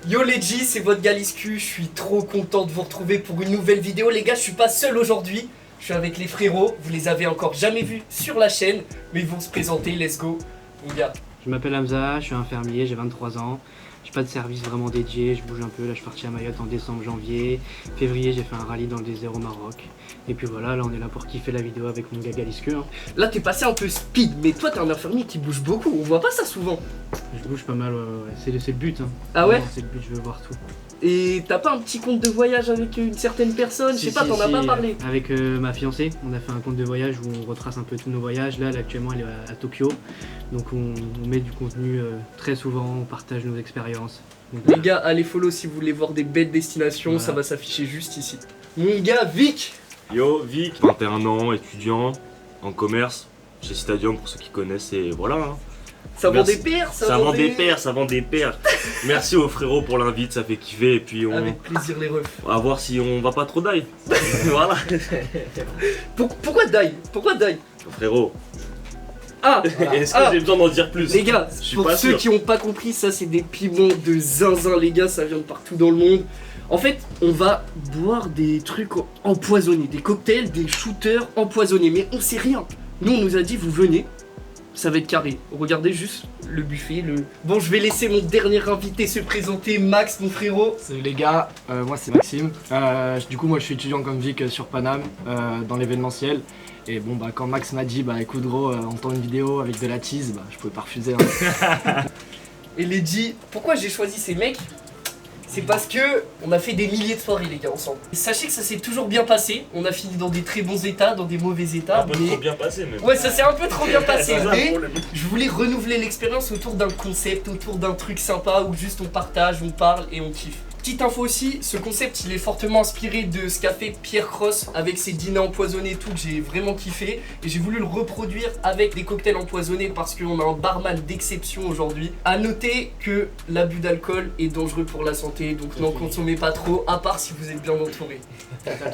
Yo les G, c'est votre Galiscu, je suis trop content de vous retrouver pour une nouvelle vidéo. Les gars, je suis pas seul aujourd'hui, je suis avec les frérots, vous les avez encore jamais vus sur la chaîne, mais ils vont se présenter, let's go, mon gars. Je m'appelle Hamza, je suis infirmier, j'ai 23 ans. J'ai pas de service vraiment dédié, je bouge un peu. Là, je suis parti à Mayotte en décembre, janvier. Février, j'ai fait un rallye dans le désert au Maroc. Et puis voilà, là, on est là pour kiffer la vidéo avec mon gars Galiscu. Hein. Là, t'es passé un peu speed, mais toi, t'es un infirmier qui bouge beaucoup, on voit pas ça souvent. Je bouge pas mal, ouais. C'est le but. Hein. Ah ouais? C'est le but, je veux voir tout. Et t'as pas un petit compte de voyage avec une certaine personne? Je sais pas, t'en as pas parlé. Avec ma fiancée, on a fait un compte de voyage où on retrace un peu tous nos voyages. Là, actuellement, elle est à Tokyo. Donc on met du contenu très souvent, on partage nos expériences. Donc, Les gars, allez follow si vous voulez voir des belles destinations, Voilà. ça va s'afficher juste ici. Mon gars, Vic! Yo, Vic, 21 ans, étudiant en commerce chez Stadium pour ceux qui connaissent et voilà. Hein. Ça vend Merci. des paires, Ça vend des paires, ça vend des paires. Merci aux frérots pour l'invite, ça fait kiffer et puis on Avec plaisir les refs. va voir si on va pas trop die. Voilà. Pourquoi die? Pourquoi die? Frérot, Ah! est-ce que Ah. j'ai besoin d'en dire plus? Les gars, Je suis pour pas ceux sûr. qui n'ont pas compris, ça c'est des piments de zinzin, les gars, ça vient de partout dans le monde. En fait, on va boire des trucs empoisonnés, des cocktails, des shooters empoisonnés, mais on sait rien. Nous, on nous a dit, vous venez, ça va être carré. Regardez juste le buffet, Bon, je vais laisser mon dernier invité se présenter, Max, mon frérot. Salut les gars, moi c'est Maxime. Du coup moi je suis étudiant comme Vic sur Paname dans l'événementiel. Et bon bah quand Max m'a dit bah écoute gros on tourne une vidéo avec de la tease, bah je pouvais pas refuser. Hein. Et les G, pourquoi j'ai choisi ces mecs? C'est parce que on a fait des milliers de soirées les gars ensemble. Et sachez que ça s'est toujours bien passé, on a fini dans des très bons états, dans des mauvais états. Un peu mais... trop bien passé même. Ouais, ça s'est un peu trop bien passé, C'est ça, le mais problème. je voulais renouveler l'expérience autour d'un concept, autour d'un truc sympa où juste on partage, on parle et on kiffe. Petite info aussi, ce concept il est fortement inspiré de ce qu'a fait Pierre Cross avec ses dîners empoisonnés et tout que j'ai vraiment kiffé. Et j'ai voulu le reproduire avec des cocktails empoisonnés parce qu'on a un barman d'exception aujourd'hui. A noter que l'abus d'alcool est dangereux pour la santé, donc n'en consommez pas trop, à part si vous êtes bien entouré.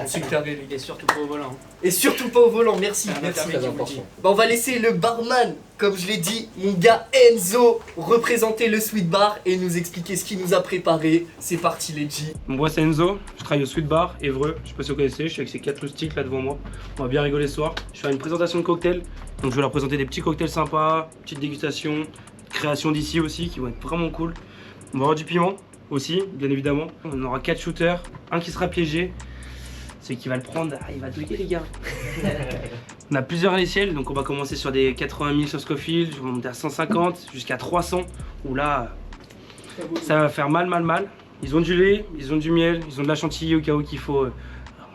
C'est carré les gars. Et surtout pas au volant. Et surtout pas au volant, merci, Ah, merci. très important. Bah, on va laisser le barman, comme je l'ai dit, mon gars Enzo, représenter le Sweet Bar et nous expliquer ce qu'il nous a préparé. C'est parti les G. Moi c'est Enzo, je travaille au Sweet Bar, Évreux, je sais pas si vous connaissez, je suis avec ces 4 loustiques là devant moi. On va bien rigoler ce soir. Je vais faire une présentation de cocktails, donc je vais leur présenter des petits cocktails sympas, petite dégustation, création d'ici aussi qui vont être vraiment cool. On va avoir du piment aussi, bien évidemment. On aura 4 shooters, un qui sera piégé. Celui qui va le prendre, il va douiller les gars. On a plusieurs à l'échelle, donc on va commencer sur des 80 000 sur Scofield, je vais monter à 150 jusqu'à 300, où là ça va faire mal. Ils ont du lait, ils ont du miel, ils ont de la chantilly au cas où qu'il faut,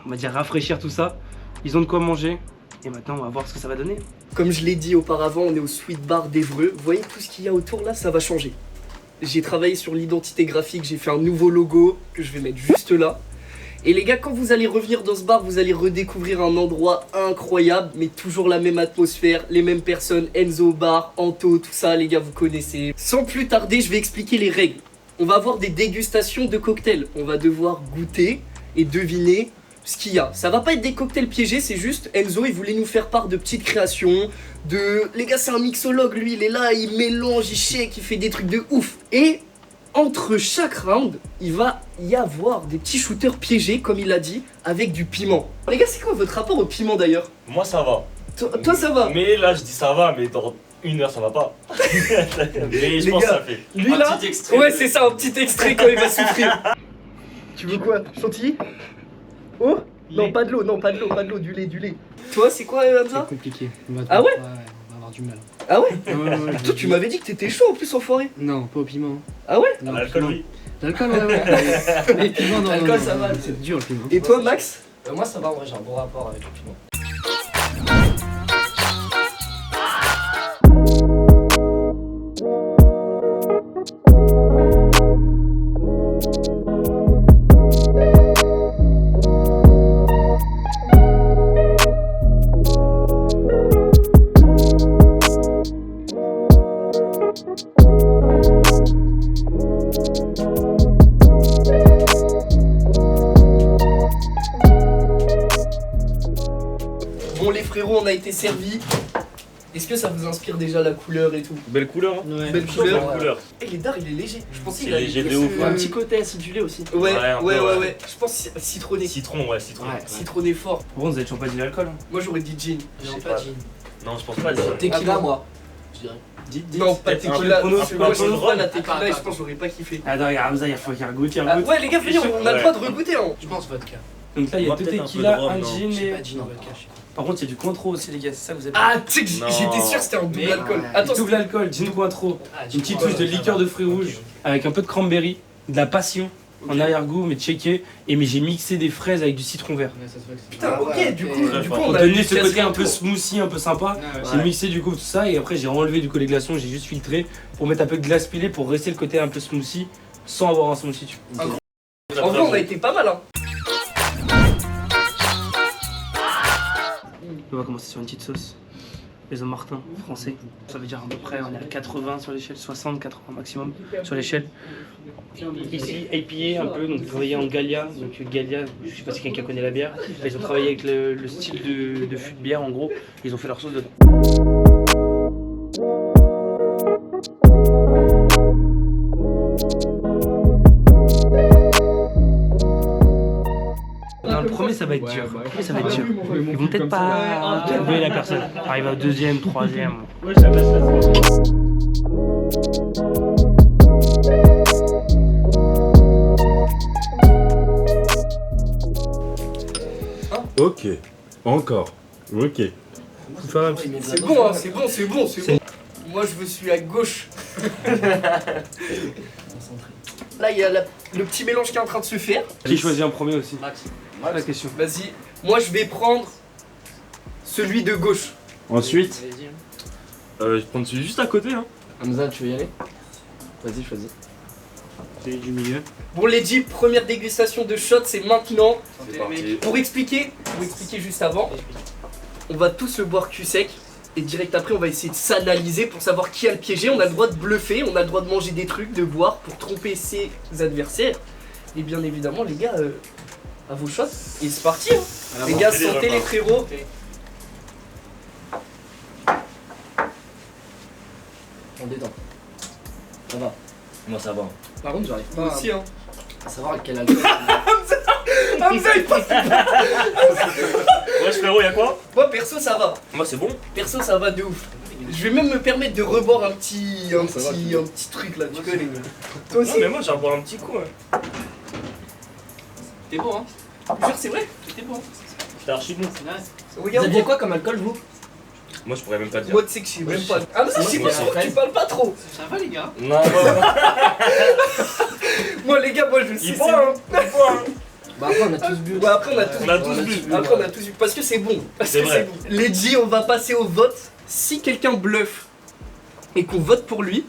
on va dire, rafraîchir tout ça. Ils ont de quoi manger. Et maintenant, on va voir ce que ça va donner. Comme je l'ai dit auparavant, on est au Sweet Bar d'Évreux. Vous voyez tout ce qu'il y a autour là, ça va changer. J'ai travaillé sur l'identité graphique, j'ai fait un nouveau logo que je vais mettre juste là. Et les gars, quand vous allez revenir dans ce bar, vous allez redécouvrir un endroit incroyable, mais toujours la même atmosphère, les mêmes personnes, Enzo Bar, Anto, tout ça, les gars, vous connaissez. Sans plus tarder, je vais expliquer les règles. On va avoir des dégustations de cocktails. On va devoir goûter et deviner ce qu'il y a. Ça va pas être des cocktails piégés, c'est juste Enzo, il voulait nous faire part de petites créations, Les gars, c'est un mixologue, lui, il est là, il mélange, il shake, il fait des trucs de ouf. Et entre chaque round, il va y avoir des petits shooters piégés, comme il a dit, avec du piment. Les gars, c'est quoi votre rapport au piment d'ailleurs? Moi ça va. Toi, ça va. Mais là je dis ça va, mais dans 1 heure ça va pas. Mais je Les pense gars, que ça fait. Lui Un là, petit extrait ouais, de- c'est ça, un petit extrait quand il va souffrir. Tu veux quoi? Chantilly? Oh? Non, pas de l'eau, non, pas de l'eau, du lait. Toi, c'est quoi, Hamza? C'est compliqué. Ah ouais? On va avoir du mal. Ah ouais? Ouais, Toi, tu m'avais dit que t'étais chaud en plus, enfoiré. Non, pas au piment. Ah ouais? Non, L'alcool piment. oui. L'alcool, ouais. Les piments, non. L'alcool, non, ça non, va. C'est dur le piment. Et toi, Max? Moi ça va en vrai, j'ai un bon rapport avec le piment. Bon, les frérots, on a été servis. Est-ce que ça vous inspire déjà la couleur et tout? Belle couleur, hein. Ouais. Belle Belle couleur. couleur. Et les dards, il est léger. Je pensais C'est qu'il allait léger de plus, ouf. Un petit côté acidulé aussi. Ouais, Ouais, un peu, ouais. ouais. Je pense citronné. Citron, ouais, citron. Ouais. Citronné fort. Par contre, vous avez toujours pas dit l'alcool. Hein. Moi, j'aurais dit gin. Je sais Non, pas. pas gin. Non, je pense pas. Tequila, Ah bon moi. Je dirais. Non, pas Peut-être un tequila. peu de Moi, prono, je un peu de trouve pas la rhum. tequila et je pense que j'aurais pas kiffé. Attends, regarde, Hamza, il faut qu'il goûte, Ah, ouais, les gars, venez, on a le Ouais. droit de regoûter. Hein. Je pense vodka. Donc là, il y a Moi, deux peut-être un peu tequila, de rhum, un non. gin J'ai et. pas gin, vodka. je sais pas. Par contre, il y a du Cointreau aussi, les gars, c'est ça que vous avez. Ah, tu sais que Non. j'étais sûr que c'était un double Mais- alcool. ouais. Attends, Double alcool, gin Cointreau, Ah, une petite crois, touche de ça liqueur va. de fruits rouges, Ok. avec un peu de cranberry, de la passion, en arrière-goût, mais checké. Et mais j'ai mixé des fraises avec du citron vert. Ouais, ça se voit que c'est- putain, Ah, ok, ouais, du ok. coup, Très fort. on Pour a donner eu ce côté un peu quasi smoothie, un peu sympa, Ouais, ouais. j'ai mixé du coup tout ça et après j'ai enlevé du coup les glaçons, j'ai juste filtré pour mettre un peu de glace pilée pour rester le côté un peu smoothie sans avoir un smoothie. Tu vois. En vrai, on a été pas mal. Hein. On va commencer sur une petite sauce. Maison Martin, français. Ça veut dire à peu près, on est à 80 sur l'échelle, 60, 80 maximum sur l'échelle. Ici, IPA un peu, donc vous voyez en Gallia. Donc Gallia, je sais pas si quelqu'un connaît la bière. Là, ils ont travaillé avec le style de fût de bière en gros. Ils ont fait leur sauce dedans. Non, le premier ça va être dur. Le premier ça va être dur. Ils vont peut-être pas trouver la personne. Arrive au deuxième, troisième. Ok. Encore. Ok. C'est bon, hein, c'est bon, c'est bon, c'est bon. Moi, je me suis à gauche. Là, il y a le petit mélange qui est en train de se faire. Qui choisit en premier aussi? Max. La question. Vas-y. Moi, je vais prendre celui de gauche. Ensuite, Vas-y. Je vais prendre celui juste à côté, hein. Hamza, tu veux y aller? Vas-y, choisis. Celui du milieu. Bon, les Jeeps, première dégustation de shot, c'est maintenant. C'est parti. Pour expliquer juste avant, on va tous le boire cul sec. Et direct après, on va essayer de s'analyser pour savoir qui a le piégé. On a le droit de bluffer, on a le droit de manger des trucs, de boire pour tromper ses adversaires. Et bien évidemment, les gars, à vos shots. Et c'est parti, hein. Les gars, santé, les sentez les repas. frérots. On détend. Ça va. Moi, ça va. Par contre, j'arrive Moi pas aussi, hein. à savoir quel alcool. Hamza, il passe. Ouais, frérot, y'a quoi? Moi, perso, ça va. Moi, c'est bon. Perso, ça va de ouf. Je vais même me permettre de reboire un petit truc là, tu connais. Toi Non, aussi. mais moi, j'ai encore un petit coup, hein. T'es bon, hein? Je jure, c'est vrai. T'es bon. J'étais archi bon. Vous Regarde. aviez quoi comme alcool, vous? Moi, je pourrais même pas te dire. Moi, tu sais que je sais même pas. Ah, mais Moi, c'est c'est bon, la tu parles pas trop. Ça va, les gars? Non, moi, Moi, les gars, moi, je sais. il boit, hein. Il boit, hein. Bah, après, on a tous bu. Ouais, après, on a tous On a tous bu. Après, on a tous vu. Parce que c'est bon. Parce C'est que vrai. c'est bon. Les G, on va passer au vote. Si quelqu'un bluffe et qu'on vote pour lui,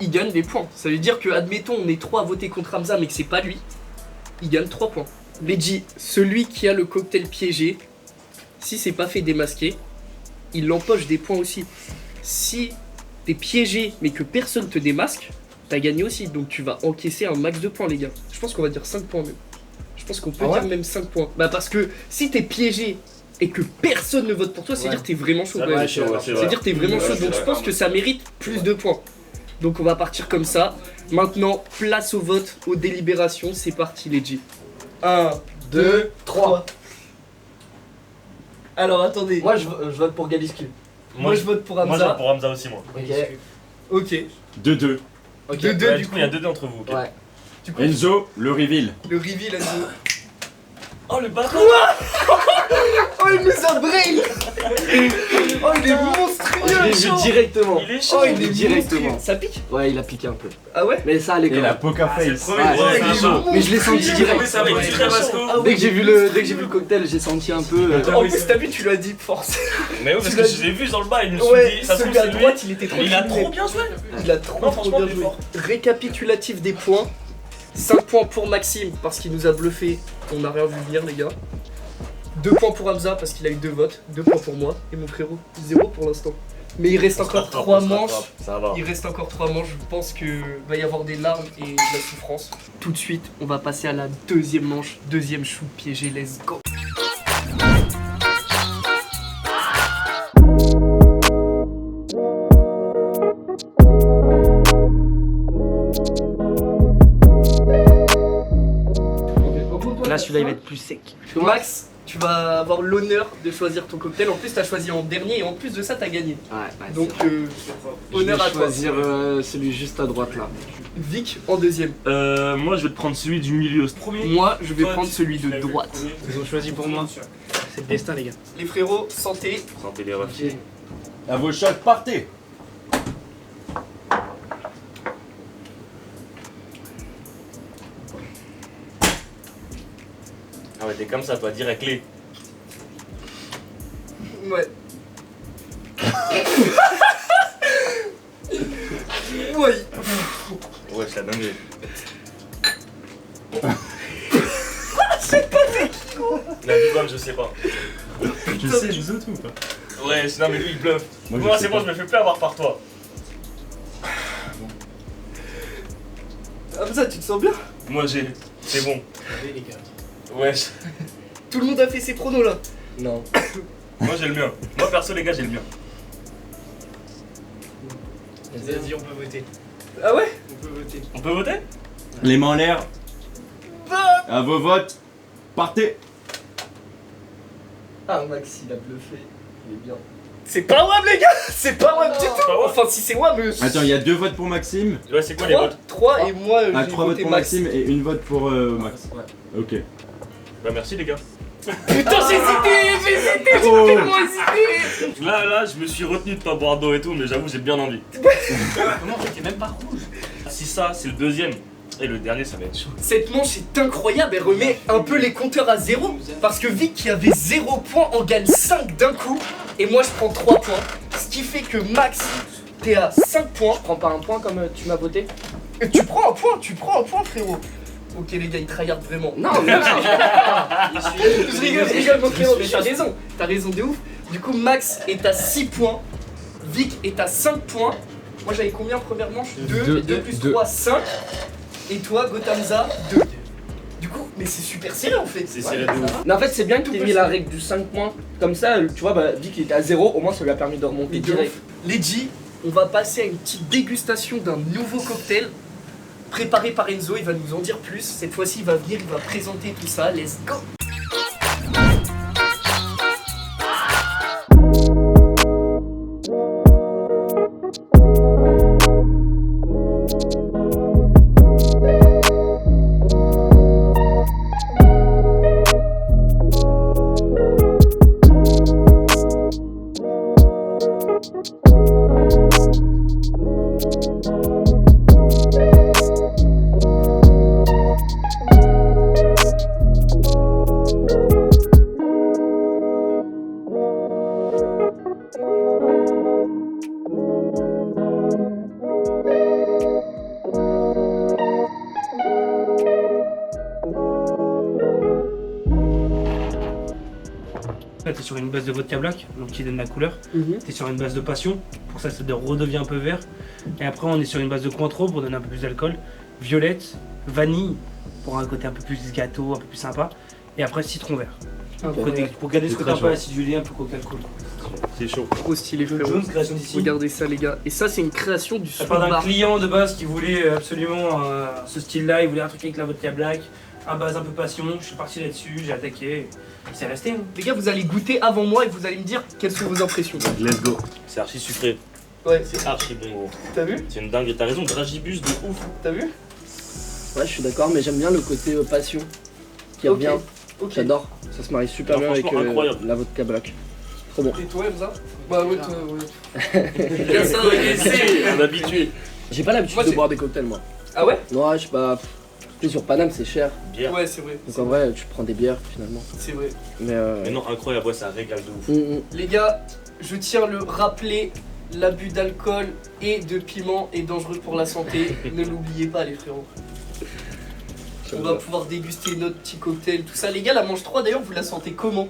il gagne des points. Ça veut dire que, admettons, on est 3 à voter contre Hamza, mais que c'est pas lui, il gagne 3 points. Les G, celui qui a le cocktail piégé, si c'est pas fait démasquer, il empoche des points aussi. Si t'es piégé mais que personne te démasque, t'as gagné aussi. Donc tu vas encaisser un max de points, les gars. Je pense qu'on va dire 5 points même. Je pense qu'on peut Ah ouais dire même 5 points. Bah parce que si t'es piégé et que personne ne vote pour toi, c'est Ouais. dire que t'es vraiment chaud. Ça Ouais, va, c'est c'est vrai, c'est vrai. dire que t'es vraiment Ouais, chaud. c'est Donc je vrai. pense que ça mérite plus de points. Donc on va partir comme ça. Maintenant, place au vote, aux délibérations. C'est parti les G. 1, 2, 3. Alors attendez. Moi, je vote pour Galiscu. Moi je vote pour Moi, Hamza. j'ai pour Hamza aussi, moi. Ok. Ok. 2-2. Ok. 2-2 Ouais, du du coup. coup, il y a 2-2 entre vous. ok. Ouais. Du coup, Enzo, le reveal. le reveal Enzo. Oh, le bâtard! Oh il nous a brain. Oh il est monstrueux. Je l'ai vu directement. Il est chaud! Oh il est Directement. monstrueux. Ça pique? Ouais, il a piqué un peu. Ah ouais? Mais ça allait quand Et la même. poker C'est le face. premier, Ouais, ouais, il est ça va. monstrueux. Mais je l'ai senti direct. Oui, ça va, il est très chaud. Ah Dès que j'ai vu le cocktail, j'ai senti un peu. En plus t'as vu tu l'as dit force. Mais oui, parce que je l'ai vu dans le bail, je me suis Ouais, dit, ça se trouve, celui à c'est lui. droite il était trop Il a filmé. trop bien joué! Il a trop, Non, trop franchement, bien il est joué. fort. Récapitulatif des points. 5 points pour Maxime parce qu'il nous a bluffé. On n'a rien vu venir les gars. 2 points pour Hamza parce qu'il a eu 2 votes. 2 points pour moi et mon frérot. 0 pour l'instant. Mais il reste encore 3 manches. Ça va. Il reste encore 3 manches. Je pense que va y avoir des larmes et de la souffrance. Tout de suite, on va passer à la deuxième manche. Deuxième chou piégé. Let's go. là, celui-là, il va être plus sec. Max, tu vas avoir l'honneur de choisir ton cocktail. En plus, t'as choisi en dernier et en plus de ça, t'as gagné. Ouais, Donc, je honneur vais à toi. choisir celui juste à droite là. Vic en deuxième. Moi, je vais te prendre celui du milieu. Moi, je vais prendre celui de droite. Ils ont choisi pour moi. C'est le destin, les gars. Les frérots, santé. Santé les refs. À vos chocs, partez. Ah ouais, t'es comme ça, toi, direct clé. Ouais. Ouais. Ouais, c'est la dinguerie. C'est pas fait qui gros. La bigouane, je sais pas. Tu sais les autres ou pas? Ouais, non, mais lui, il bluffe. Moi, je Moi, sais c'est bon, pas. je me fais plus avoir par toi. Ah, mais ça, tu te sens bien? Moi, j'ai. C'est bon. Allez, les gars. Ouais, Tout le monde a fait ses pronos là. Non. moi, j'ai le mien. Moi, perso, les gars, j'ai le mien. Vas-y, on peut voter. Ah ouais? On peut voter. On peut voter? Les mains en l'air. À vos votes, partez. Ah, Max, il a bluffé. Il est bien. C'est pas WAM, les gars! C'est pas WAM du tout! pas WAM. Enfin, si c'est WAM, Attends, il y a 2 votes pour Maxime. Ouais, c'est quoi les votes? 3 et moi, Ah, j'ai 3 votes voté pour Max. Maxime et une vote pour Max. Ok. Bah, merci, les gars. Putain, j'ai hésité, j'ai Oh. tellement hésité! Là, je me suis retenu de pas boire d'eau et tout, mais j'avoue, j'ai bien envie. Comment en fait, t'es même pas rouge? Si ça, c'est le deuxième. Et le dernier, ça va être chaud. Cette manche est incroyable, elle remet un peu les compteurs à zéro. Parce que Vic qui avait 0 points en gagne 5 d'un coup. Et moi je prends 3 points. Ce qui fait que Max, t'es à 5 points. Je prends pas un point comme tu m'as voté? Et tu prends un point frérot. Ok les gars, ils tryhardent vraiment. Non, mais Je rigole mon frérot, mais t'as raison de ouf. Du coup Max est à 6 points. Vic est à 5 points. Moi j'avais combien première manche 2 plus 3, 5. Et toi Gotamza, 2. Du coup, mais c'est super serré en fait. C'est serré de ouf. Mais en fait, c'est bien que Tout t'aies peut mis se la faire. règle du 5 points. Comme ça, tu vois, bah, Vic il était à 0, au moins ça lui a permis de remonter Mais de direct. ouf. Les G, on va passer à une petite dégustation d'un nouveau cocktail préparé par Enzo, il va nous en dire plus. Cette fois-ci, il va venir, il va présenter tout ça. Let's go! Là, t'es sur une base de vodka black, donc qui donne la couleur. T'es sur une base de passion, pour ça redevient un peu vert. Et après, on est sur une base de Cointreau pour donner un peu plus d'alcool. Violette, vanille, pour un côté un peu plus gâteau, un peu plus sympa. Et après, citron vert. Pour garder ce côté un peu acidulé, un peu coca-cola. C'est chaud. Trop stylé, John frérot. Jones, création d'ici. Regardez ça, les gars. Et ça, c'est une création du Ça Sweet part d'un Bar. client de base qui voulait absolument ce style-là, il voulait un truc avec la vodka black, un base un peu passion, je suis parti là-dessus, j'ai attaqué, c'est resté. Hein. Les gars, vous allez goûter avant moi et vous allez me dire quelles sont vos impressions. Let's go. C'est archi sucré. Ouais, C'est archi bon. t'as vu? C'est une dingue. T'as raison, dragibus de ouf. T'as vu? Ouais, je suis d'accord, mais j'aime bien le côté passion qui Ok. revient. Ok. J'adore. Ça se marie super Non, bien avec franchement, incroyable. la vodka black. Trop bon. Et toi, Elsa? Bah ouais, toi, ouais. Bien ça, ouais, c'est- Un habitué. J'ai pas l'habitude Moi, de c'est- boire des cocktails, moi. Ah ouais? Ouais, je sais pas. Plus sur Paname, c'est cher. Bière. Ouais, c'est vrai. Donc en vrai, tu prends des bières finalement. C'est vrai. Mais Mais non, incroyable, ouais, ça régale de ouf. Les gars, je tiens à le rappeler, l'abus d'alcool et de piment est dangereux pour la santé. Ne l'oubliez pas, les frérots. On va pouvoir déguster notre petit cocktail, tout ça. Les gars, la manche 3, d'ailleurs, vous la sentez comment?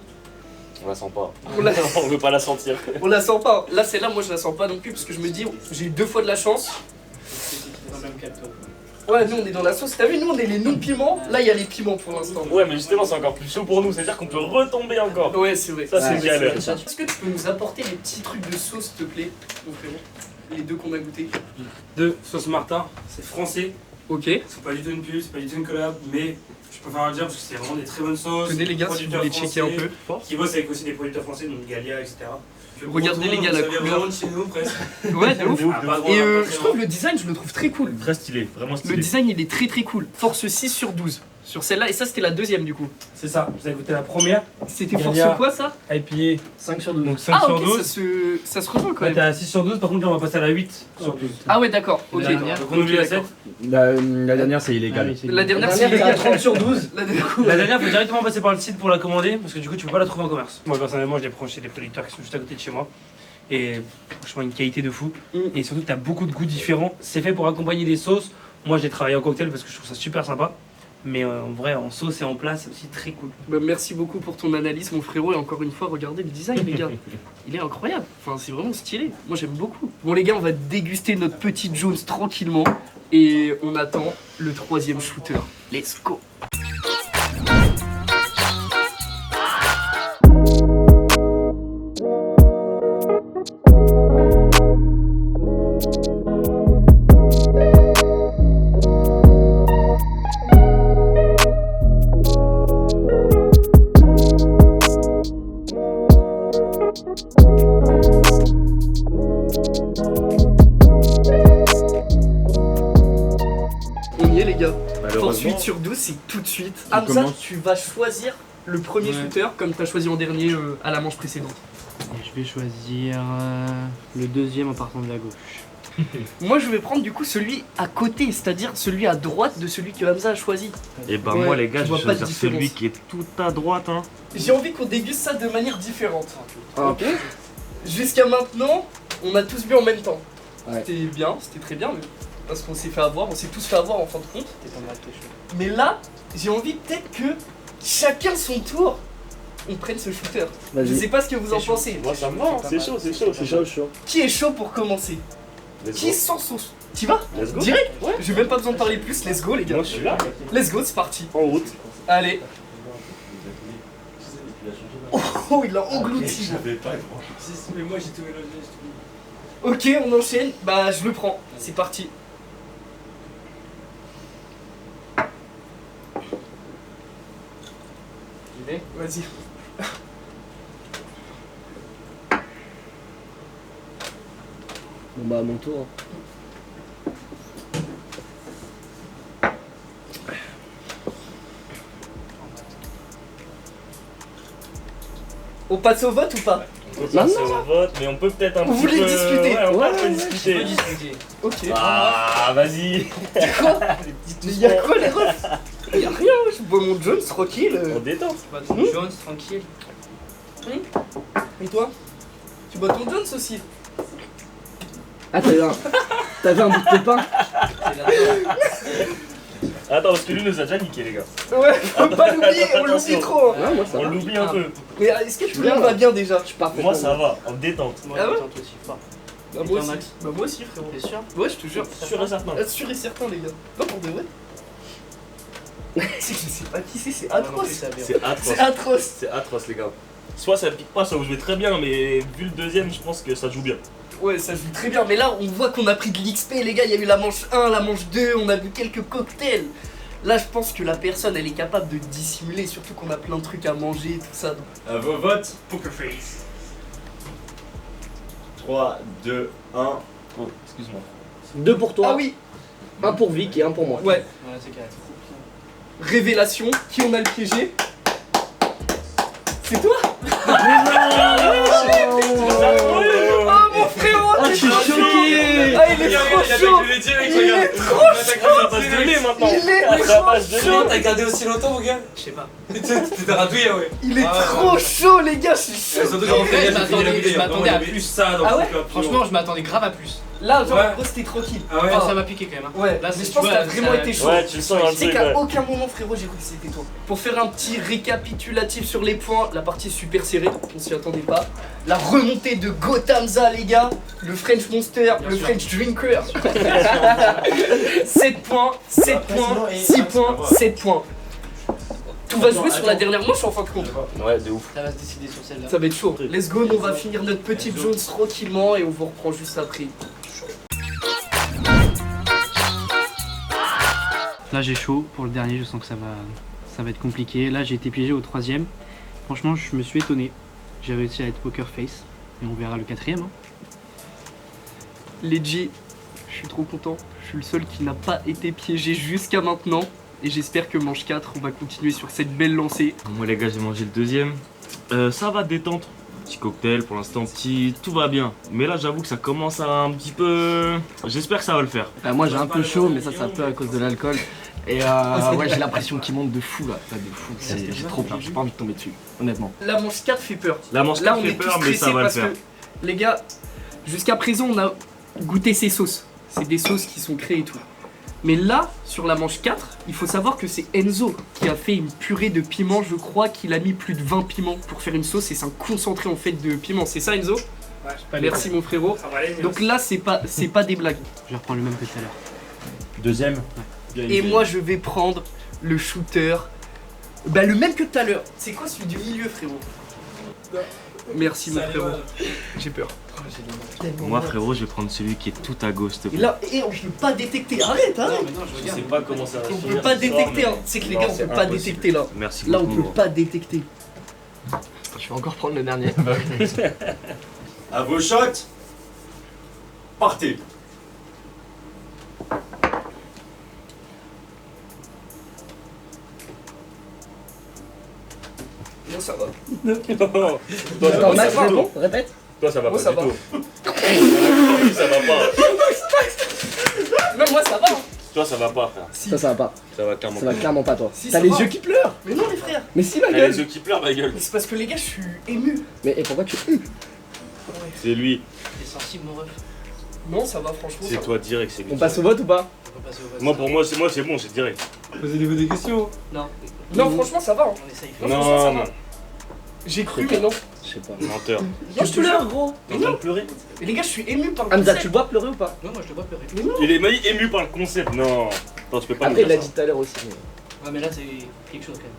On la sent pas. On la... On veut pas la sentir. On la sent pas. Là, celle-là, moi, je la sens pas non plus parce que je me dis, j'ai eu 2 fois de la chance. Ouais, nous, on est dans la sauce. T'as vu, nous, on est les non-piments. Là, il y a les piments pour l'instant. Ouais, mais justement, c'est encore plus chaud pour nous. C'est-à-dire qu'on peut retomber encore. Ouais, c'est vrai. Ça, c'est Ouais, galère. Est-ce que tu peux nous apporter les petits trucs de sauce, s'il te plaît, mon frérot? Les 2 qu'on a goûté. 2, sauce Martin, c'est français, Ok. C'est pas du tout une pub, c'est pas du tout une collab, mais je préfère le dire parce que c'est vraiment des très bonnes sauces. Tenez les gars, si vous voulez checker un peu. Qui bossent avec aussi des producteurs français, donc Galia, etc. Regardez les gars, la couleur. Vraiment de chez nous presque. Ouais, de ouf. Ah, pas Et droit, je trouve le design, je le trouve très cool. Très stylé, vraiment Le stylé. design, il est très très cool. Force 6 sur 12. Sur celle-là, et ça c'était la deuxième du coup. C'est ça, vous avez goûté la première, C'était Galia. force quoi ça? IPA 5 sur 12. donc 5 Ah sur ok, 12. ça se rejoint quand Là même. t'es à 6 sur 12, par contre là on va passer à la 8 sur 12. Ah ouais d'accord, ok. La dernière. Donc on oublie la 7. La dernière, c'est Ah illégal. oui, c'est La bien. dernière La c'est dernière, illégal. c'est à 30 sur 12. La dernière, La dernière, faut directement passer par le site pour la commander parce que du coup tu peux pas la trouver en commerce. Moi personnellement je l'ai pris chez des producteurs qui sont juste à côté de chez moi. Et franchement une qualité de fou. Et surtout que t'as beaucoup de goûts différents. C'est fait pour accompagner des sauces. Moi j'ai travaillé en cocktail parce que je trouve ça super sympa. Mais en vrai en sauce et en plat c'est aussi très cool. Bah, merci beaucoup pour ton analyse mon frérot et encore une fois regardez le design les gars. Il est incroyable, enfin c'est vraiment stylé, moi j'aime beaucoup. Bon les gars on va déguster notre petite Jones tranquillement et on attend le troisième shooter. Let's go. On y est les gars. Force Malheureusement, 8 sur 12 c'est tout de suite. On Hamza commence. tu vas choisir le premier Ouais. shooter comme tu as choisi en dernier à la manche précédente. Et je vais choisir le deuxième en partant de la gauche. Moi je vais prendre du coup celui à côté, c'est-à-dire celui à droite de celui que Hamza a choisi. et bah Ouais, moi les gars, je je vois vais pas de choisir celui différence. qui est tout à droite. Hein. J'ai envie qu'on déguste ça de manière différente. Ok. Jusqu'à maintenant, on a tous bu en même temps. Ouais. C'était bien, c'était très bien, mais parce qu'on s'est fait avoir, on s'est tous fait avoir en fin de compte. T'es pas mal, t'es chaud. Mais là, j'ai envie peut-être que chacun son tour, on prenne ce shooter. Je Vas-y. sais pas ce que vous en pensez. Moi ça me va, c'est chaud, c'est chaud, C'est chaud, chaud. Qui est chaud pour commencer? Let's Qui go. sent son... T'y vas? Let's go. Direct? Ouais. J'ai même pas besoin de parler plus, let's go les gars. Moi je suis là, Let's go, c'est parti. en route. Allez. Oh, il a englouti. Mais moi j'ai tout mélangé. Ok, on enchaîne. Bah, je le prends. C'est parti. Vas-y. Bon bah à mon tour. On passe au vote ou pas? On peut passer au vote, mais on peut peut-être un Vous petit voulez peu... discuter? Ouais, on Ouais, peut ouais, discuter. Ok. Ah, vas-y. Quoi? Mais y'a quoi les refs? Y'a rien, je bois mon Jones tranquille. On détend. Pas de Jones, tranquille. Et toi? Tu bois ton Jones aussi? Ah t'avais un bout de pépin. Attends, parce que lui nous a déjà niqué, les gars. Ouais, faut pas l'oublier, on l'oublie Attention. trop. Ouais, moi ça On va. l'oublie un peu. Mais est-ce que tout le monde va bien déjà? Je suis parfait. Moi, ça va, en détente. Moi, Ah ouais je tente aussi fort. Bah Et moi toi, aussi. Max? Bah moi aussi frérot. T'es sûr? Ouais, je te jure. Sûr et certain. Sûr et certain les gars. Pas pour de vrai. Je sais pas qui c'est Moi non plus, atroce. ça aberre. C'est atroce. C'est atroce. C'est atroce, les gars. Soit ça pique pas, soit vous jouez très bien, mais vu le deuxième, je pense que ça joue bien. Ouais, ça joue très bien, mais là on voit qu'on a pris de l'XP les gars, il y a eu la manche 1, la manche 2, on a bu quelques cocktails. Là je pense que la personne elle est capable de dissimuler, surtout qu'on a plein de trucs à manger et tout ça. Donc... À vos votes. Poker face. 3, 2, 1. Oh, excuse-moi. 2 pour toi, Ah oui, 1 pour Vic et 1 pour moi. ouais, Ouais, c'est carré. révélation, qui on a le piégé? C'est toi? Oh mon frérot, Ah, je suis choqué. Ah il est trop chaud. Il est trop Ça passe de lait maintenant. Il est Ça trop passe de chaud. lait. T'as gardé aussi longtemps mon gars? Je sais pas. T'es radouillé ouais. Il est Ah ouais, trop chaud les gars, je suis chaud. Surtout En vrai, je m'attendais à plus. plus ça dans Ah le ouais truc, là, Franchement, je m'attendais grave à plus. Là genre Ouais. en gros c'était tranquille. Ah ouais. Enfin, ça m'a piqué quand même. Hein. Ouais, Là, mais c'est- je pense tu que vois, t'as vraiment ça- été chaud. Ouais, tu le sens dans le Tu sais truc, qu'à ouais. aucun moment frérot j'ai cru que c'était toi. Pour faire un petit récapitulatif sur les points, la partie est super serrée, on s'y attendait pas. La remontée de Gothamza les gars, le French Monster, Bien le sûr. French Drinker. 7 points, 7 points, 6 points, 7 points. Tout va jouer sur la dernière manche en fin de compte. Ouais, de ouf. Ça va se décider sur celle-là. Ça va être chaud. Let's go, nous on va finir notre petite Jones tranquillement et on vous reprend juste après. Là j'ai chaud pour le dernier, je sens que ça va être compliqué. Là j'ai été piégé au 3e. Franchement je me suis étonné. J'ai réussi à être poker face. Et on verra le 4e. Hein. Les G, je suis trop content. Je suis le seul qui n'a pas été piégé jusqu'à maintenant. Et j'espère que manche 4, on va continuer sur cette belle lancée. Moi les gars, j'ai mangé le 2e. Ça va détendre. Petit cocktail pour l'instant, tout va bien. Mais là j'avoue que ça commence à un petit peu... J'espère que ça va le faire. Moi j'ai un peu chaud, mais ça c'est un peu à cause de l'alcool. Et ouais, j'ai l'impression qu'il monte de fou là. De fou. J'ai trop peur, j'ai pas envie de tomber dessus, honnêtement. La manche 4 fait peur. La manche Là 4 on fait est tous peur, mais stressés ça va le parce faire. que, les gars, jusqu'à présent on a goûté ces sauces. C'est des sauces qui sont créées et tout. Mais là, sur la manche 4, il faut savoir que c'est Enzo qui a fait une purée de piment. Je crois qu'il a mis plus de 20 piments pour faire une sauce et c'est un concentré en fait de piment. C'est ça Enzo? Ouais, je pas Merci mon frérot. Ça va aller, Donc là c'est pas des blagues. Je vais reprendre le même que tout à l'heure. Deuxième. Et moi je vais prendre le shooter. Bah le même que tout à l'heure. C'est quoi celui du milieu frérot? Merci mon frérot. J'ai peur. Moi frérot, je vais prendre celui qui est tout à gauche, s'il te Et plaît. là, on peut pas détecter. Arrête, arrête. Je sais pas comment ça va On peut pas détecter. Hein. C'est que les gars, on peut pas détecter là. Merci Là, on beaucoup. peut pas détecter. Je vais encore prendre le dernier. À vos shots. Partez. Non, ça va. Toi, Max, c'est bon? Répète. Toi, ça va Moi, pas ça du va. tout. Ça va pas. Même moi, ça va. Hein. Toi, ça va pas, frère. Si. Ça va pas. Ça va clairement Ça pas. va clairement pas toi. Si, T'as ça les va. yeux qui pleurent. Mais non, les frères. Mais si ma T'as les gueule. yeux qui pleurent, ma gueule. Mais c'est parce que les gars, je suis ému. Mais et pourquoi tu C'est lui. C'est sensible mon ref. Non, ça va, franchement. C'est ça toi direct, c'est lui. On passe au vote ou pas? On va passer au vote. Moi, pour moi, c'est bon, c'est direct. Posez-vous des questions. Non, va. Non, franchement, ça va. Hein. on essaye. Non, franchement, ça Non, va. non, J'ai cru, mais non. Je sais pas. menteur. Non, je te jure, gros. T'es en train de pleurer? Mais les gars, je suis ému par le Hamza, concept. tu le vois pleurer ou pas? Non, moi je te vois pleurer. Il est ému par le concept. Non. Attends, tu peux pas Après, me il l'a dire dit ça. tout à l'heure aussi. Ouais, mais là c'est quelque chose quand même.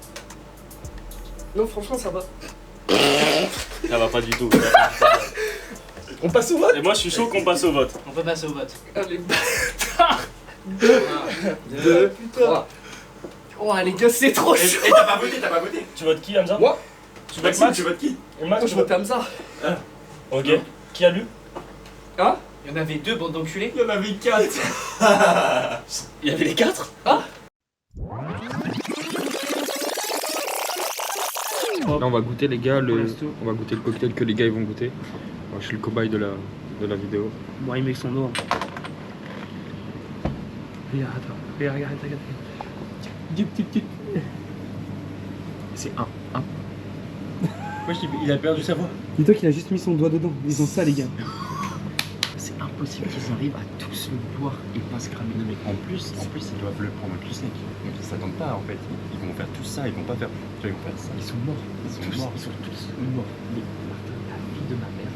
Non, franchement, ça va. Ça va pas du tout. On passe au vote? Et moi, je suis chaud qu'on passe au vote. On peut passer au vote. Allez, bâtard. 2, 3. Oh, les gars, c'est trop Et chaud. t'as pas voté, t'as pas voté. Tu votes qui, Hamza? Moi. Tu votes Maxime, Max? tu votes qui? Et Max, Moi, je vote Hamza. Ok. Qui a lu? Hein? Il y en avait deux, bande d'enculés. Il y en avait 4. Il y avait les 4? Là on va goûter les gars, on va goûter le cocktail que les gars ils vont goûter. Moi, je suis le cobaye de la vidéo. Bon, il met son eau. Regarde, regarde. C'est un. Il a perdu sa voix. Dis-toi qu'il a juste mis son doigt dedans. Ils ont ça, les gars. C'est impossible qu'ils arrivent à tous le boire et pas se cramer. Mais en plus, ils doivent le prendre tout sec. Donc ils s'attendent pas en fait. Ils vont faire tout ça, ils vont pas faire. Tu vois, ils vont faire ça. Ils sont morts. Ils sont morts. Ils sont tous morts. Mais Martin, la vie de ma mère.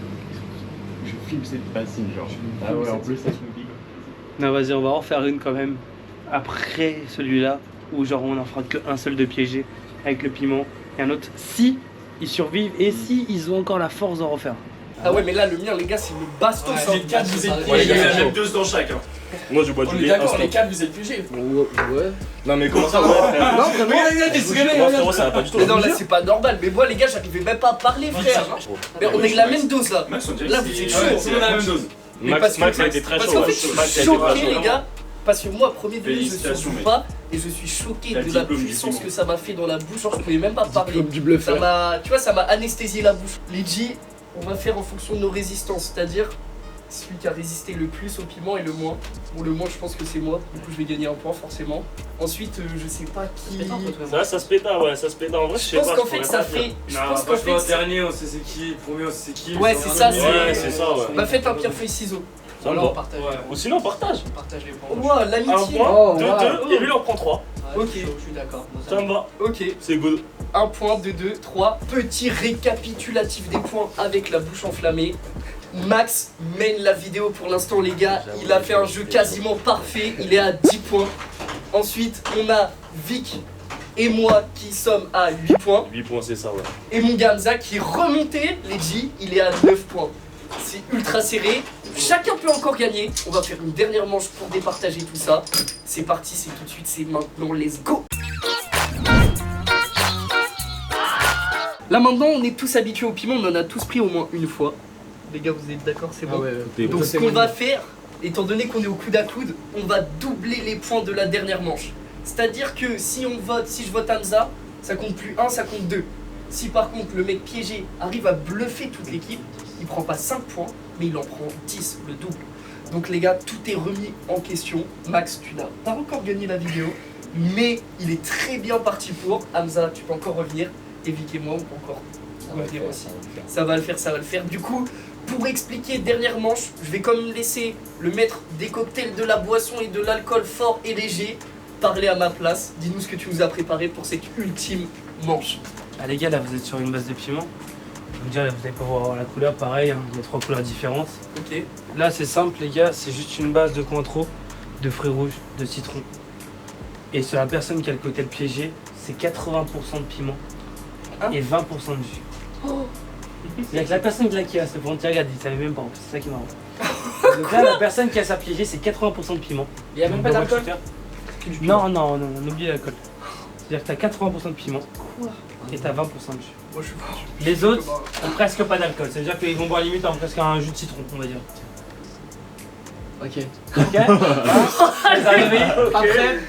Je filme cette bassine, genre. Ah ouais, en plus, ça se me dit. Non, vas-y, on va en refaire une quand même. Après celui-là, où genre on en fera qu'un seul de piégé avec le piment et un autre. Si ils survivent et si ils ont encore la force d'en refaire. Ah ouais, mais là, le mien, les gars, c'est le bastos. J'ai 4, vous êtes Ouais, piégés. Il y a chaud. même 2 dans chacun. Moi, je bois On du est lait. d'accord, instant. les 4, vous êtes piégés. Ouais. Non, mais comment ça, ouais, frère? Non, vraiment. Moi, frérot, ça va pas du tout. Mais non, là, c'est pas normal. Mais moi, les gars, j'arrivais même pas à parler, frère. Mais on est que la même dose là. Max, on dirait Là, que vous c'est- êtes ouais, chaud. c'est la même dose. Mais parce Max que- a été très Parce chaud. qu'en fait, ouais. je Max a suis été choqué, très chaud. les gars. Parce que moi, premier degré, je Félicitations, surjoue mec. pas. Et je suis choqué T'as de le la diplôme du puissance diplôme. que ça m'a fait dans la bouche. Genre, je pouvais même pas parler. Comme du bluffeur. Ça m'a, tu vois, ça m'a anesthésié la bouche. Les G, on va faire en fonction de nos résistances, c'est-à-dire celui qui a résisté le plus au piment et le moins. Bon, le moins, je pense que c'est moi, du coup, je vais gagner un point forcément. Ensuite, je sais pas qui. Ça se péta, ouais, ça se péta. En vrai, je Je sais pense pas. qu'en je fait, pourrais ça pas dire. fait. Je pense qu'en fait. dernier, on sait c'est qui. Le premier, on sait c'est qui. Ouais, c'est ça, Ouais, c'est ça, ouais. Bah, faites un pierre-feuille-ciseaux. Ça me Là, on va. partage. Ou sinon, on partage. On partage les points. Oh, wow, Un l'amitié. point, Oh, 2, wow. 2, et lui, il en prend 3. Ouais, Ok. Je suis d'accord. Moi, Ça me va. Ok, C'est good. 1 point, 2, 2, 3. Petit récapitulatif des points avec la bouche enflammée. Max mène la vidéo pour l'instant, les gars. Il a fait un jeu quasiment parfait. Il est à 10 points. Ensuite, on a Vic et moi qui sommes à 8 points. 8 points, c'est ça, ouais. Et mon Gamza qui est remonté, les G, il est à 9 points. C'est ultra serré. Je Chacun peut encore gagner. On va faire une dernière manche pour départager tout ça. C'est parti, c'est tout de suite, c'est maintenant, let's go. Là maintenant, on est tous habitués au piment, on en a tous pris au moins une fois. Les gars, vous êtes d'accord, c'est bon? Donc ce qu'on va faire, étant donné qu'on est au coude à coude, on va doubler les points de la dernière manche. C'est-à-dire que si je vote Hamza, ça compte plus 1, ça compte 2. Si par contre le mec piégé arrive à bluffer toute l'équipe, il prend pas 5 points, mais il en prend 10, le double. Donc les gars, tout est remis en question. Max, tu n'as pas encore gagné la vidéo, mais il est très bien parti pour. Hamza, tu peux encore revenir. Et Vic et moi, on peut encore revenir aussi. Ça va le faire, ça va le faire. Du coup, pour expliquer dernière manche, je vais quand même laisser le maître des cocktails, de la boisson et de l'alcool fort et léger parler à ma place. Dis-nous ce que tu nous as préparé pour cette ultime manche. Ah les gars, là vous êtes sur une base de piment. Je vais vous dire, vous allez pouvoir voir la couleur, pareil, hein, il y a 3 couleurs différentes. Ok. Là c'est simple les gars, c'est juste une base de Cointreau, de fruits rouges, de citron. Et sur la personne qui a le cocktail piégé, c'est 80% de piment et 20% de jus. Oh. Il y a que la personne qui a ce frontière, regarde, il savait même pas, c'est ça qui est marrant. Donc là, la personne qui a sa piégée, c'est 80% de piment. Il n'y a même pas d'alcool? Non, on oublie l'alcool. C'est-à-dire que t'as 80% de piment et t'as 20% de jus. Moi, je Les autres ont presque pas d'alcool, c'est-à-dire qu'ils vont boire limite en presque un jus de citron, on va dire. Ok. Ok. Vous arrivez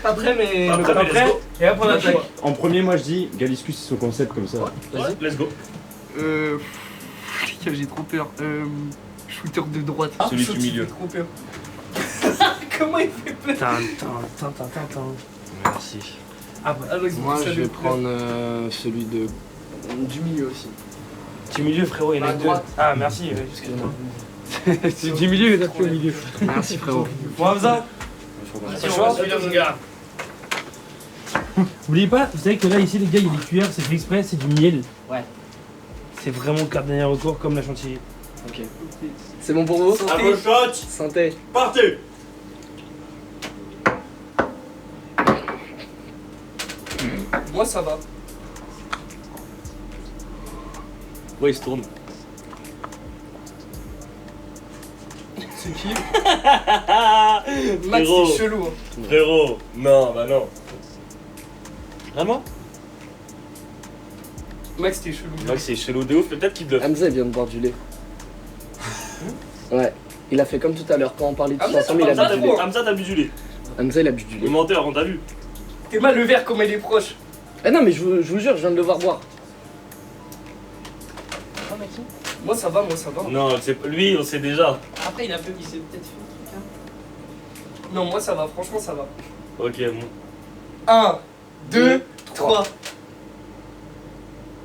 Après, mais. après, et hop on attaque. En premier, moi je dis, Galiscus c'est son concept comme ça. Ouais, let's go. Les gars, j'ai trop peur. Shooter de droite. Celui du milieu. J'ai trop peur. Comment il fait peur? Tintin. Merci. Ah ouais. Ah, vas-y, Moi, ça je vais de couleur. prendre celui du milieu aussi. Du milieu frérot, il y en a À deux. droite. Ah merci, excuse-moi. C'est du milieu, il a plus au milieu. Merci frérot. Bon Hamza, Vas-y, on va suivre, mon gars. n'oubliez pas, vous savez que là ici les gars, il y a des cuillères, c'est fait exprès, c'est du miel. Ouais. C'est vraiment le dernier recours comme la chantilly. Ok. C'est bon pour vous? À vos shots, Santé. partez. Moi, ça va. Ouais, il se tourne. C'est qui? Max, Frérot. c'est chelou. Hein. Frérot, non, bah non. Vraiment? Max, t'es chelou. Max, c'est chelou de ouf, peut-être qu'il bluffe. Hamza il vient de boire du lait. Ouais, il a fait comme tout à l'heure quand on parlait de tout ensemble, il a bu du lait. Hamza, t'as bu du lait. Hamza il a bu du Le lait. menteur, on t'a vu. T'es mal le verre comme elle est proche. Ah non mais je vous jure, je viens de le voir boire. Moi, ça va, moi, ça va. Non, lui, on sait déjà. Après, il s'est peut-être fait un truc. Hein. Non, moi, ça va. Franchement, ça va. Ok, bon. 1, 2, 3.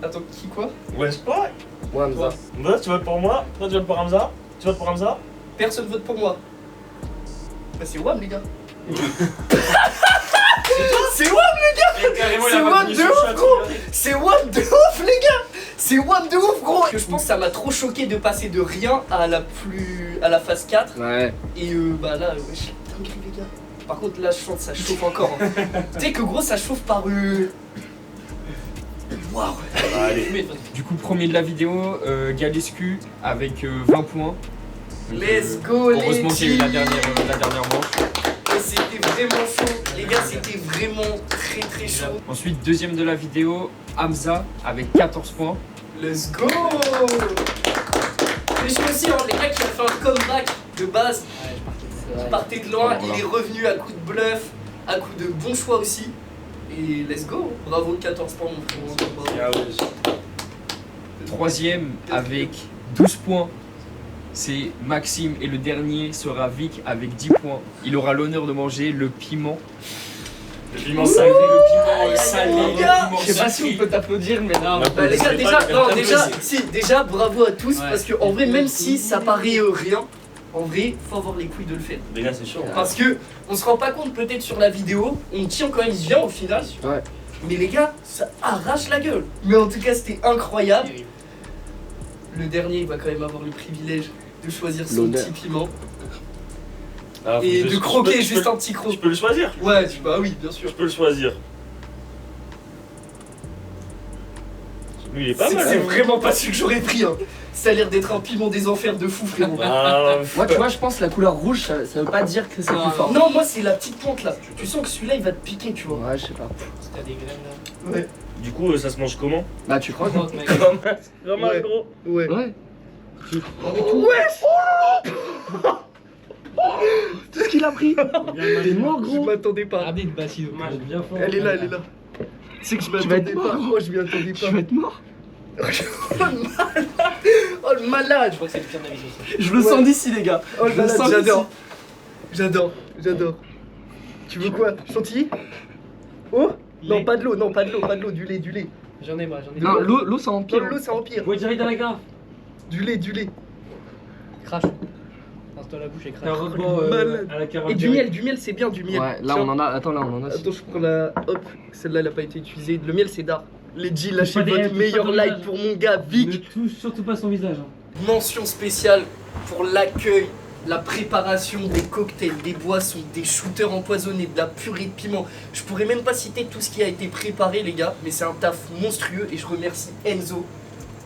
Attends, qui quoi? Ouais, ouais. Moi Hamza. Hamza, tu votes pour moi? Toi, tu votes pour Hamza? Tu votes pour Hamza? Personne vote pour moi. Bah, c'est WAM, les gars. C'est WAM, les gars. C'est WAM de ouf, gros. C'est WAM de ouf, les gars. C'est WAM de ouf, gros. Je pense que ça m'a trop choqué de passer de rien à la phase 4. Ouais. Et bah là, wesh, dinguerie, les gars. Par contre, là, je sens que ça chauffe encore. Hein. Tu sais que gros, ça chauffe par. Waouh. Allez. Du coup, premier de la vidéo, Galescu avec 20 points. Donc, Let's go, les heureusement qu'il y a eu la teams. dernière manche. Et c'était vraiment chaud. Les gars, c'était vraiment très très chaud. Ensuite, deuxième de la vidéo, Hamza avec 14 points. Let's go. Mais je me aussi, hein, les gars qui ont fait un comeback de base. Il partait de loin, il est revenu à coup de bluff, à coup de bon choix aussi. Et let's go. Bravo, 14 points, mon frère. Bravo. Troisième avec 12 points, c'est Maxime. Et le dernier sera Vic avec 10 points. Il aura l'honneur de manger le piment. Le piment salé, le piment salé, les le gars. piment Je sais pas si on sucré. peut t'applaudir mais non. Bah, les gars, déjà, bravo à tous, parce que en vrai, même si ça paraît rien, en vrai, faut avoir les couilles de le faire. Les gars, c'est chaud. Parce que on se rend pas compte peut-être sur la vidéo, on tient quand même bien au final. Ouais. Mais les gars, ça arrache la gueule. Mais en tout cas, c'était incroyable. Le dernier, il va quand même avoir le privilège de choisir son L'honneur. petit piment Ah, et faut que de je- croquer je peux- juste un petit croc. Je peux le choisir. Ouais, bah oui, bien sûr. Je peux le choisir. Lui, il est pas C'est mal. c'est hein. vraiment pas celui que j'aurais pris. Hein. Ça a l'air d'être un piment des enfers de fou, frérot. Ah, Moi, tu vois, je pense que la couleur rouge, ça veut pas dire que c'est plus fort. Non, moi c'est la petite pointe là. Tu sens que celui-là il va te piquer, tu vois. Ouais, je sais pas. T'as des graines là. Ouais. du coup, ça se mange comment? Bah, tu crois Croque, mec. Comme un Ouais. gros. Ouais. Ouais. Tout ce qu'il a pris. T'es mort, Je gros. m'attendais pas. Regardez une bassine dommage bien fort. Elle est là, elle est là. C'est que je vas m'attendais être pas. mort. Oh, je m'y attendais pas. Tu vas être mort. Oh le malade. Je crois que c'est le pire de la vidéo. ça. Je le sens d'ici, les gars. Oh le Je le malade, sens j'adore. J'adore. Tu veux quoi? Chantilly? Oh? Non, Lait. pas de l'eau, du lait. J'en ai moi, j'en ai. Non, l'eau, ça empire. Non, l'eau ça empire. Ouais, direct dans la gare. Du lait. Crache. Lance-toi la bouche et crache. Un rebord malade. à la carotte. Et du miel c'est bien, du miel. Ouais, là, Tiens. on en a. Attends, là, on en a. Attends, je prends la. Hop, celle-là elle a pas été utilisée. Le miel c'est d'art. Les G, lâchez pas des- votre touche pas meilleur ton like visage. pour mon gars Ne Vic. touche surtout pas son visage. hein. Mention spéciale pour l'accueil, la préparation des cocktails, des boissons, des shooters empoisonnés, de la purée de piment. Je pourrais même pas citer tout ce qui a été préparé les gars, mais c'est un taf monstrueux et je remercie Enzo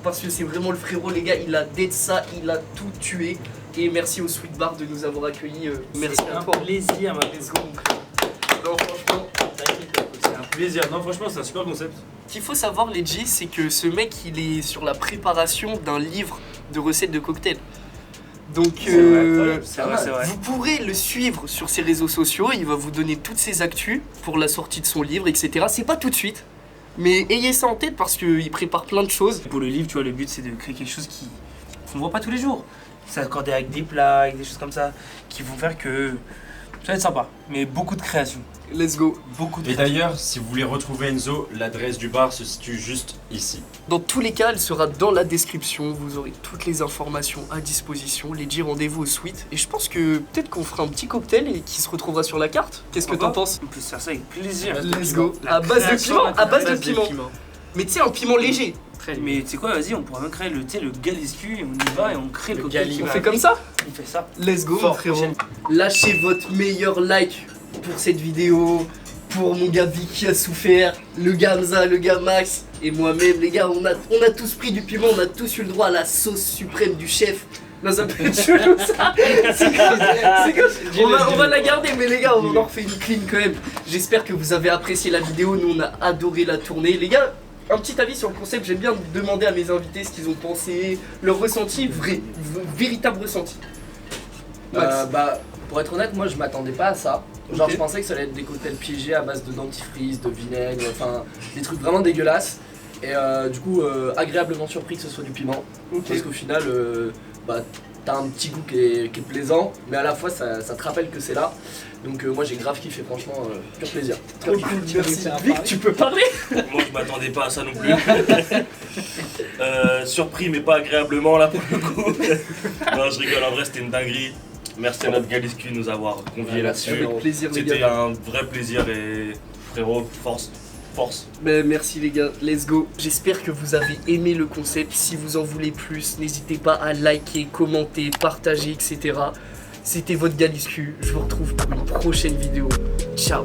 parce que c'est vraiment le frérot les gars, il a dead ça, il a tout tué et merci au Sweet Bar de nous avoir accueillis. Merci C'est un encore. plaisir, ma Let's go, mon frère. Non franchement, C'est un plaisir. Non, franchement, c'est un super concept. ce qu'il faut savoir les G, c'est que ce mec il est sur la préparation d'un livre de recettes de cocktails. Donc C'est vrai. vous pourrez le suivre sur ses réseaux sociaux, il va vous donner toutes ses actus pour la sortie de son livre, etc. C'est pas tout de suite, mais ayez ça en tête parce qu'il prépare plein de choses. Pour le livre, tu vois, le but c'est de créer quelque chose qu'on voit pas tous les jours. S'accorder avec des plats, avec des choses comme ça, qui vont faire que ça va être sympa. Mais beaucoup de création. Let's go. Beaucoup de Et création. d'ailleurs, si vous voulez retrouver Enzo, l'adresse du bar se situe juste ici. Dans tous les cas, elle sera dans la description, vous aurez toutes les informations à disposition. Les G, rendez-vous au suite. Et je pense que peut-être qu'on fera un petit cocktail et qui se retrouvera sur la carte. Qu'est-ce que t'en penses? On peut se faire ça avec plaisir. Let's go. La À base de création, piment, la à base de création. piment. Mais tu sais, un piment léger. Mais tu sais quoi, vas-y, on pourra même créer le galiscu et on y va et on crée le cocktail. qui On va fait avec. comme ça? On fait ça. Let's go, mon Fort, frérot. prochaine. Lâchez votre meilleur like pour cette vidéo, pour mon gars Vic qui a souffert, le gars Hamza, le gars Max et moi-même. Les gars, on a tous pris du piment, on a tous eu le droit à la sauce suprême du chef. Non, ça peut être chelou ça. C'est comme- on va la garder, mais les gars, on en refait une clean quand même. J'espère que vous avez apprécié la vidéo. Nous, on a adoré la tournée. Les gars, un petit avis sur le concept. J'aime bien demander à mes invités ce qu'ils ont pensé, leur ressenti, véritable ressenti. Max. Bah, pour être honnête, moi je m'attendais pas à ça. Genre, Ok. je pensais que ça allait être des cocktails piégés à base de dentifrice, de vinaigre, enfin des trucs vraiment dégueulasses. Et du coup, agréablement surpris que ce soit du piment. Ok. Parce qu'au final, bah, t'as un petit goût qui est plaisant, mais à la fois ça te rappelle que c'est là. Donc, moi j'ai grave kiffé, franchement, pur plaisir. Trop cool, merci. Vic, tu peux parler? Moi, je m'attendais pas à ça non plus. Surpris, mais pas agréablement là pour le coup. Non, je rigole, en vrai, c'était une dinguerie. Merci à notre Galiscu de nous avoir conviés là-dessus. Avec plaisir, les C'était gars. un vrai plaisir et frérot, force. Ben, merci les gars, let's go. J'espère que vous avez aimé le concept. Si vous en voulez plus, n'hésitez pas à liker, commenter, partager, etc. C'était votre Galiscu. Je vous retrouve pour une prochaine vidéo. Ciao.